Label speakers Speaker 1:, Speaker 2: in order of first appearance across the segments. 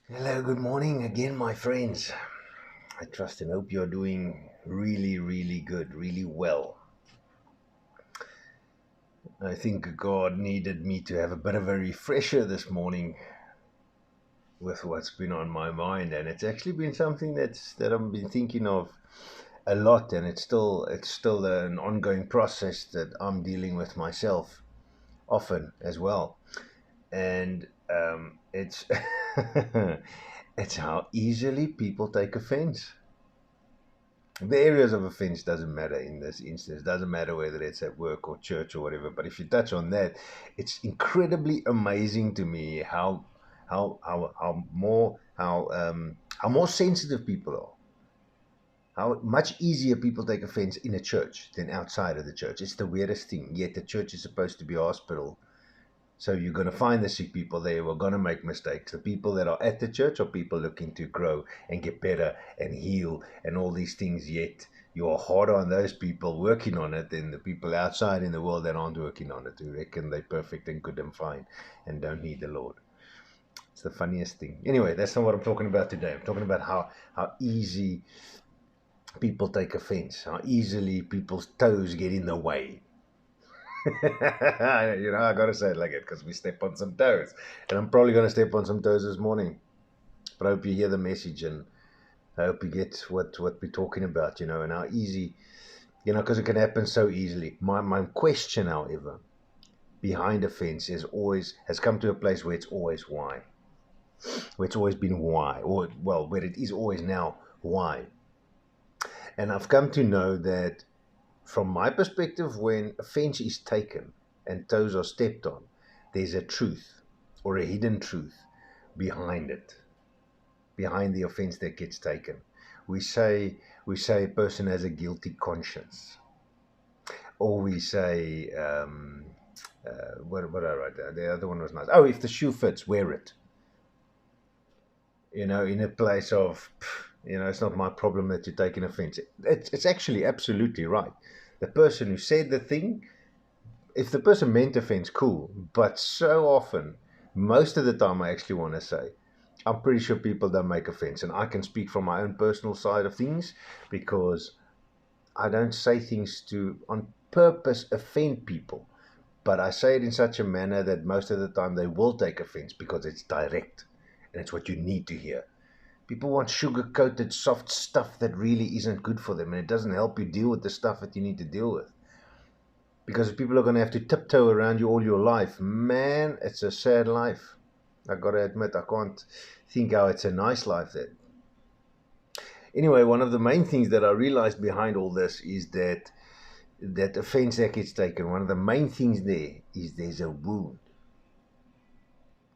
Speaker 1: Hello, good morning again, my friends. I trust and hope you're doing really, really good, really well. I think God needed me to have a bit of a refresher this morning with what's been on my mind, and it's actually been something that I've been thinking of a lot, and it's still an ongoing process that I'm dealing with myself often as well, and it's it's how easily people take offense. The areas of offense doesn't matter in this instance. Doesn't matter whether it's at work or church or whatever. But if you touch on that, it's incredibly amazing to me how more sensitive people are. How much easier people take offense in a church than outside of the church. It's the weirdest thing. Yet the church is supposed to be a hospital. So you're going to find the sick people there who are going to make mistakes. The people that are at the church are people looking to grow and get better and heal and all these things. Yet you are harder on those people working on it than the people outside in the world that aren't working on it, who reckon they're perfect and good and fine and don't need the Lord. It's the funniest thing. Anyway, that's not what I'm talking about today. I'm talking about how easy people take offense, how easily people's toes get in the way. I gotta say it like it because we step on some toes, and I'm probably gonna step on some toes this morning. But I hope you hear the message, and I hope you get what we're talking about, and how easy, because it can happen so easily. My question, however, behind a fence has come to a place where it's always why, where it's always been why, or well, where it is always now why, and I've come to know that from my perspective, when a fence is taken and toes are stepped on, there's a truth or a hidden truth behind it, behind the offense that gets taken. We say a person has a guilty conscience, or we say what I write down. The other one was nice. Oh, if the shoe fits, wear it. In a place of, it's not my problem that you're taking offense. It's actually absolutely right. The person who said the thing, if the person meant offense, cool. But so often, most of the time, I actually want to say, I'm pretty sure people don't make offense. And I can speak from my own personal side of things because I don't say things to, on purpose, offend people. But I say it in such a manner that most of the time they will take offense because it's direct and it's what you need to hear. People want sugar coated, soft stuff that really isn't good for them and it doesn't help you deal with the stuff that you need to deal with. Because if people are going to have to tiptoe around you all your life, man, it's a sad life. I got to admit, I can't think how it's a nice life then. Anyway, one of the main things that I realized behind all this is that offense that gets taken, one of the main things there is there's a wound.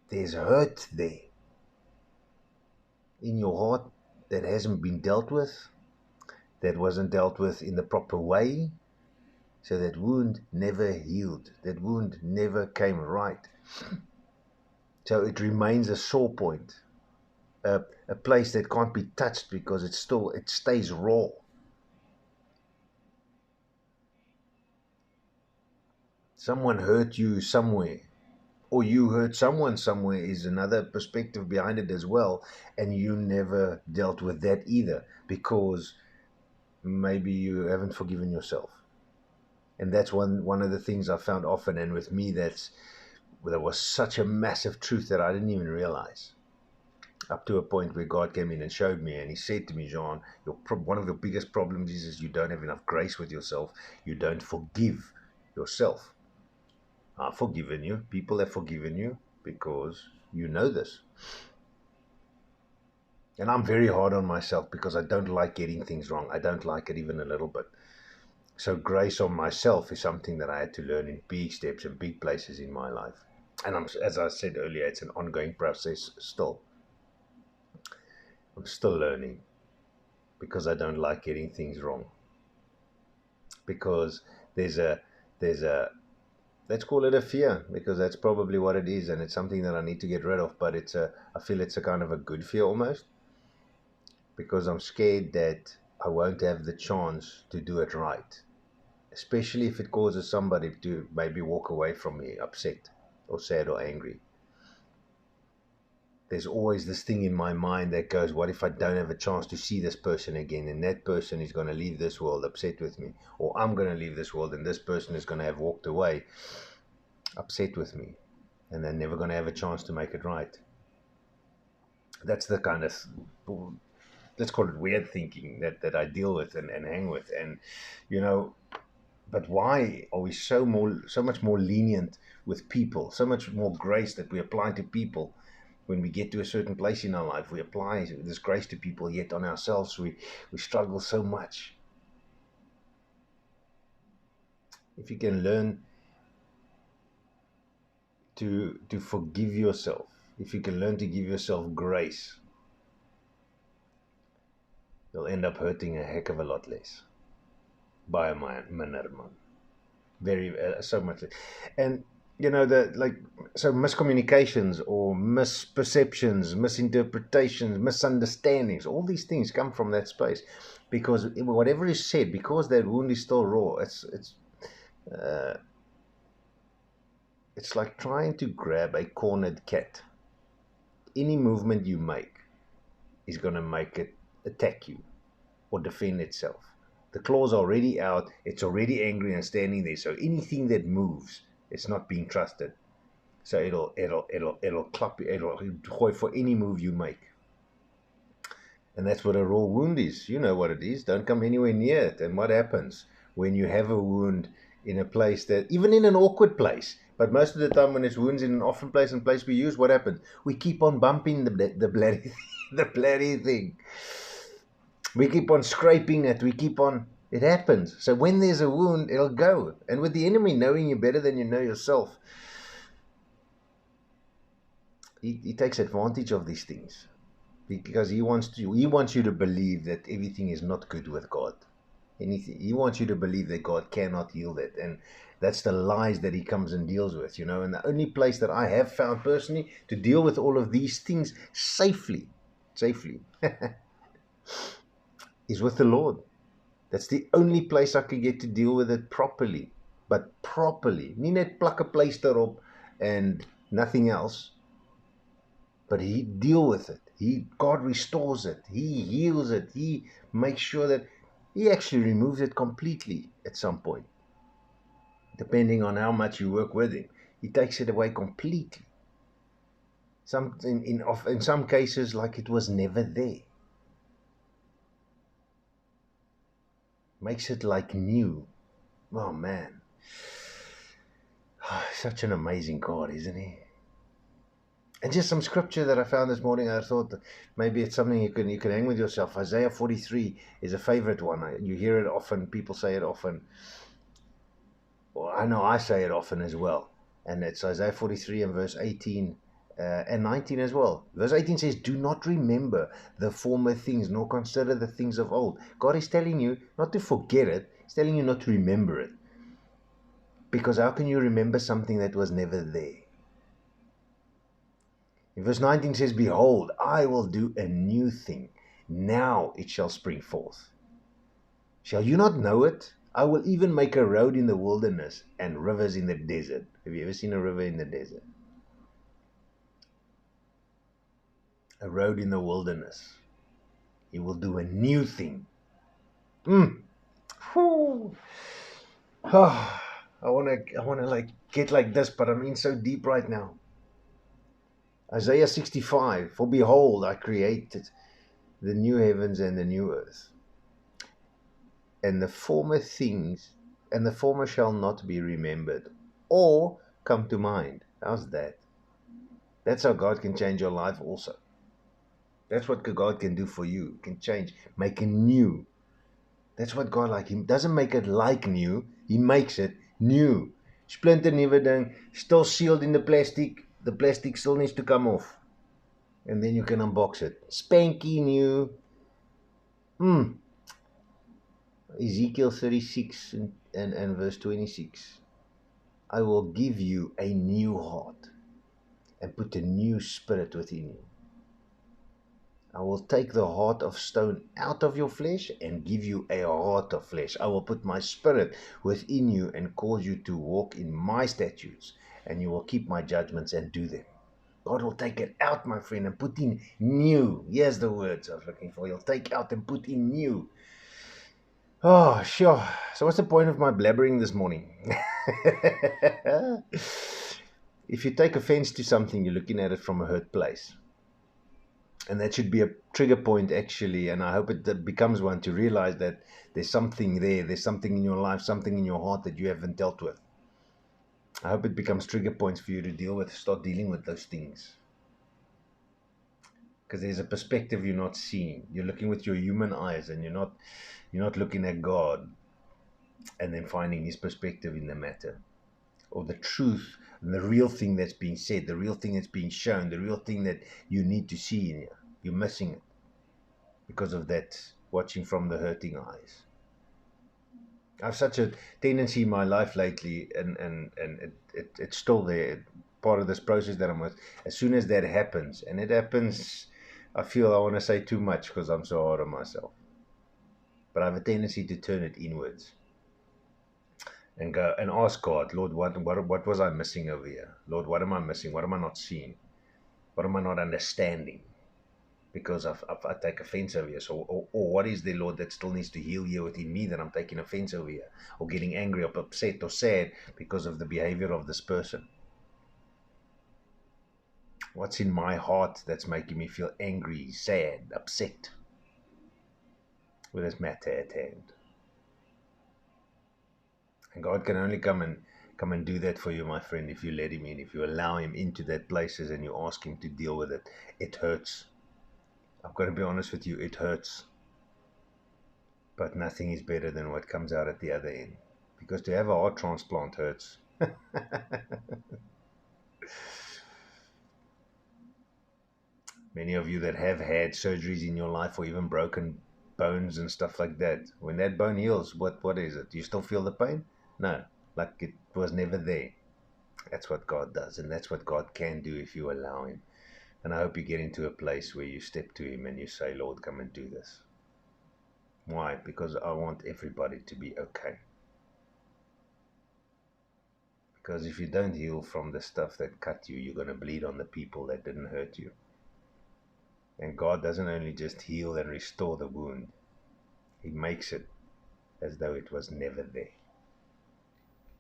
Speaker 1: There's hurt there in your heart that hasn't been dealt with, that wasn't dealt with in the proper way. So that wound never healed. That wound never came right. So it remains a sore point, a place that can't be touched because it stays raw. Someone hurt you somewhere, or you hurt someone somewhere is another perspective behind it as well, and you never dealt with that either because maybe you haven't forgiven yourself. And that's one of the things I found often, and with me, there was such a massive truth that I didn't even realize. Up to a point where God came in and showed me, and He said to me, Jean, one of the biggest problems is you don't have enough grace with yourself. You don't forgive yourself. I've forgiven you. People have forgiven you because you know this. And I'm very hard on myself because I don't like getting things wrong. I don't like it even a little bit. So grace on myself is something that I had to learn in big steps and big places in my life. And as I said earlier, it's an ongoing process still. I'm still learning because I don't like getting things wrong. Because there's a there's a let's call it a fear because that's probably what it is, and it's something that I need to get rid of. But I feel it's a kind of a good fear almost because I'm scared that I won't have the chance to do it right, especially if it causes somebody to maybe walk away from me upset or sad or angry. there's always this thing in my mind that goes, what if I don't have a chance to see this person again, and that person is going to leave this world upset with me, or I'm going to leave this world and this person is going to have walked away upset with me, and they're never going to have a chance to make it right. That's the kind of, let's call it weird thinking that I deal with and hang with. And, but why are we so much more lenient with people, so much more grace that we apply to people? When we get to a certain place in our life, we apply this grace to people, yet on ourselves we struggle so much. If you can learn to forgive yourself, if you can learn to give yourself grace, you'll end up hurting a heck of a lot less. By my mannerman. Very, so much less. And, so miscommunications or misperceptions, misinterpretations, misunderstandings, all these things come from that space, because whatever is said, because that wound is still raw, it's like trying to grab a cornered cat. Any movement you make is going to make it attack you or defend itself. The claws are already out, it's already angry and standing there, so anything that moves, it's not being trusted. So it'll clap you, it'll gooi for any move you make. And that's what a raw wound is. You know what it is. Don't come anywhere near it. And what happens when you have a wound in a place that, even in an awkward place, but most of the time when it's wounds in an often place and place we use, what happens? We keep on bumping the bloody the bloody thing. We keep on scraping it. It happens. So when there's a wound, it'll go. And with the enemy knowing you better than you know yourself, he takes advantage of these things, because he wants you to believe that everything is not good with God. He wants you to believe that God cannot heal that. And that's the lies that he comes and deals with, And the only place that I have found personally to deal with all of these things safely, is with the Lord. That's the only place I can get to deal with it properly. But properly. Nie net plak 'n pleister op and nothing else. But he deal with it. God restores it. He heals it. He makes sure that he actually removes it completely at some point. Depending on how much you work with him. He takes it away completely. In some cases, like it was never there. Makes it like new. Oh man. Such an amazing God, isn't he? And just some scripture that I found this morning, I thought that maybe it's something you can hang with yourself. Isaiah 43 is a favorite one. You hear it often, people say it often. Well, I know I say it often as well. And it's Isaiah 43 and verse 18 and 19 as well. Verse 18 says, "Do not remember the former things, nor consider the things of old." God is telling you not to forget it. He's telling you not to remember it. Because how can you remember something that was never there? In verse 19 says, "Behold, I will do a new thing. Now it shall spring forth. Shall you not know it? I will even make a road in the wilderness and rivers in the desert." Have you ever seen a river in the desert? A road in the wilderness. He will do a new thing. Oh, I want to like get like this, but I'm in so deep right now. Isaiah 65, "For behold, I created the new heavens and the new earth, and the former things, and the former shall not be remembered or come to mind." How's that? That's how God can change your life also. That's what God can do for you. He can change, make it new. That's what God like. He doesn't make it like new. He makes it new. Splinter nuwe ding, still sealed in the plastic. The plastic still needs to come off. And then you can unbox it. Spanky new. Ezekiel 36 and verse 26. "I will give you a new heart and put a new spirit within you. I will take the heart of stone out of your flesh and give you a heart of flesh. I will put my spirit within you and cause you to walk in my statutes, and you will keep my judgments and do them." God will take it out, my friend, and put in new. Here's the words I was looking for. He'll take out and put in new. Oh, sure. So what's the point of my blabbering this morning? If you take offense to something, you're looking at it from a hurt place. And that should be a trigger point, actually. And I hope it becomes one to realize that there's something there. There's something in your life, something in your heart that you haven't dealt with. I hope it becomes trigger points for you to deal with, start dealing with those things. Because there's a perspective you're not seeing. You're looking with your human eyes, and you're not looking at God and then finding his perspective in the matter, or the truth and the real thing that's being said, the real thing that's being shown, the real thing that you need to see in you. You're missing it because of that watching from the hurting eyes. I have such a tendency in my life lately, and it's still there, part of this process that I'm with. As soon as that happens, and it happens, I feel I want to say too much because I'm so hard on myself. But I have a tendency to turn it inwards and go and ask God, Lord, what was I missing over here? Lord, what am I missing? What am I not seeing? What am I not understanding? Because I take offense over here. So, or what is the Lord that still needs to heal here within me that I'm taking offense over here, or getting angry or upset or sad because of the behavior of this person? What's in my heart that's making me feel angry, sad, upset with this matter at hand? And God can only come and do that for you, my friend, if you let him in, if you allow him into that places and you ask him to deal with it. It hurts. I've got to be honest with you, it hurts. But nothing is better than what comes out at the other end. Because to have a heart transplant hurts. Many of you that have had surgeries in your life, or even broken bones and stuff like that, when that bone heals, what is it? Do you still feel the pain? No, like it was never there. That's what God does, and that's what God can do if you allow him. And I hope you get into a place where you step to him and you say, Lord, come and do this. Why? Because I want everybody to be okay. Because if you don't heal from the stuff that cut you, you're going to bleed on the people that didn't hurt you. And God doesn't only just heal and restore the wound, he makes it as though it was never there.